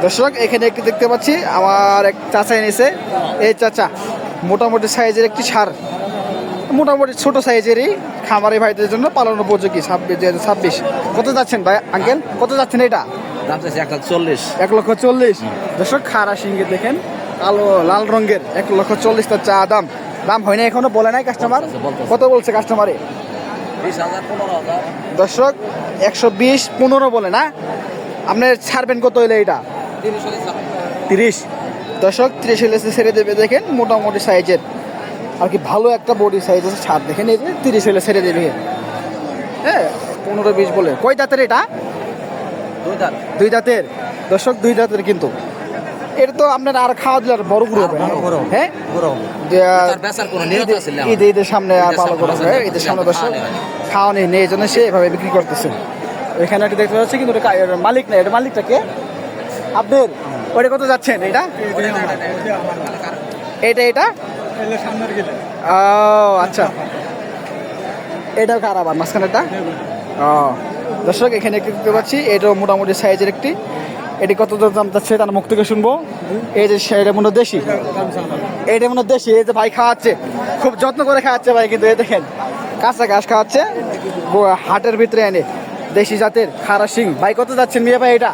দর্শক এখানে একটু দেখতে পাচ্ছি আমার এক চাচা এনেছে। এই চাচা মোটামুটি সাইজের একটি ষাঁড়, মোটামুটি ছোট সাইজেরই খামারি ভাইদের জন্য পালন উপযোগী। 26 কত যাচ্ছেন ভাই আঙ্কেল, কত যাচ্ছেন এটা? দাম চাইছে 1,40,000। 1,40,000। দর্শক খাড়া সিংহে দেখেন কালো লাল রঙের 1,40,000 তার চা দাম। দাম হয় না এখনো, বলে নাই কাস্টমার? কত বলছে কাস্টমারে? 20,000, 15,000। দর্শক 120, 15 বলে না। আপনি ছাড়বেন কত হইলে এটা? 30। দর্শক 30 হলে ছেড়ে দেবে দেখেন, মোটামুটি সাইজের আর কি ভালো একটা বডি সাইজ আছে। ছাড় দেখেন এই যে 30 হলে ছেড়ে দেবে। হ্যাঁ 15-20 বলে। কয় দাঁতের এটা? 2 দাঁত। 2 দাঁতের। দর্শক 2 দাঁতের কিন্তু এটা তো আপনার আর খাওয়া দিলে আর বড় গ্রুপ হবে। হ্যাঁ ঈদের সামনে আর ভালো করে হবে। ঈদের সামনে দর্শক খাওয়া নেই, এই জন্য সে এভাবে বিক্রি করতেছে। এখানে একটু দেখতে পাচ্ছি কিন্তু মালিক না, এটা মালিকটা কে আপনার? ওটা কত যাচ্ছেন এটা? এটা ও আচ্ছা, এটাও খারাপ আর মাঝখানেটা। ও দর্শক এখানে একটু দেখতে পাচ্ছি এটাও মোটামুটি সাইজের একটি। এটি কত দাম যাচ্ছে তার মুখ থেকে শুনবো। এই যে এটা মনে হয় দেশি, এটা মনে হয় দেশি। এই যে ভাই খাওয়াচ্ছে, খুব যত্ন করে খাওয়াচ্ছে ভাই, কিন্তু এই দেখেন কাঁচা ঘাস খাওয়াচ্ছে হাটের ভিতরে এনে। দেশি জাতের খারা সিং। ভাই কত যাচ্ছেন মিয়া ভাই এটা?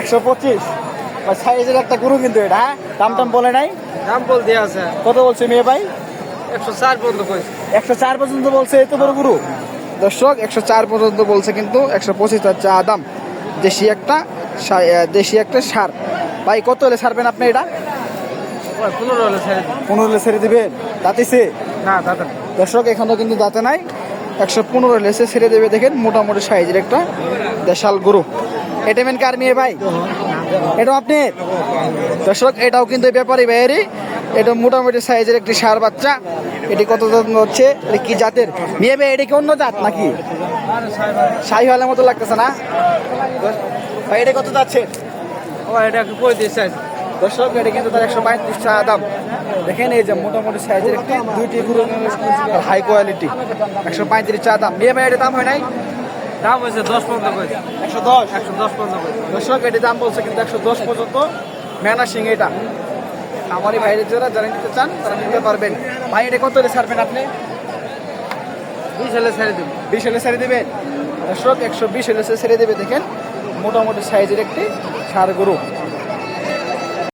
125। সাইজের একটা গরু কিন্তু এটা। হ্যাঁ দাম টাম বলে নাই? দাম বলতে আছে কত বলছে মিয়া ভাই? 104 পর্যন্ত কইছে। 104 পর্যন্ত বলছে। এত বড় গরু দর্শক 104 পর্যন্ত বলছে, কিন্তু 125 তার চা দাম। দেশি একটা ষাঁড়। ভাই কত হলে ছাড়বেন আপনি এটা? 15 হলে ছেড়ে দিন। 15 হলে ছেড়ে দিবেন? দাঁতিছে না দাদা দর্শক, এখানেও কিন্তু দাঁতে নাই। 115 হলে ছেড়ে দেবে দেখেন, মোটামুটি সাইজের একটা দেশাল গরু। এটা মেন কার মেয়ে ভাই? এটাও আপনি? দর্শক এটাও কিন্তু ব্যাপারী ভাইয়েরই। এটা মোটামুটি সাইজের একটি ষাঁড় বাচ্চা। এটি কত হচ্ছে, কি জাতের মেয়ে ভাই? এটা কি অন্য জাত নাকি? শাহিওয়ালের মতো লাগতেছে না ভাই? এটা কত যাচ্ছে? ও এটা একটু 35 চাইছে। দর্শক এটা কিন্তু তার 135 টাকা দাম। দেখেন এই যে মোটামুটি সাইজের একটি, দুইটি গরু হাই কোয়ালিটি। 135 টাকা দাম। মেয়ে ভাই এটা দাম হয় নাই? দাম হয়েছে 10 পর্যন্ত কইছে। 110। 110 পর্যন্ত কইছে। দর্শক এটি দাম বলছে কিন্তু 110 পর্যন্ত। মেনা সিং এটা। আমারই ভাইয়ের যারা নিতে চান তারা নিতে পারবেন। ভাই এটা কত হলে ছাড়বেন আপনি? 20 হলে ছেড়ে দিন। 20 হলে ছেড়ে দেবেন? দর্শক 120 হলে ছেড়ে দেবে দেখেন, মোটামুটি সাইজের একটি ষাঁড় গরু।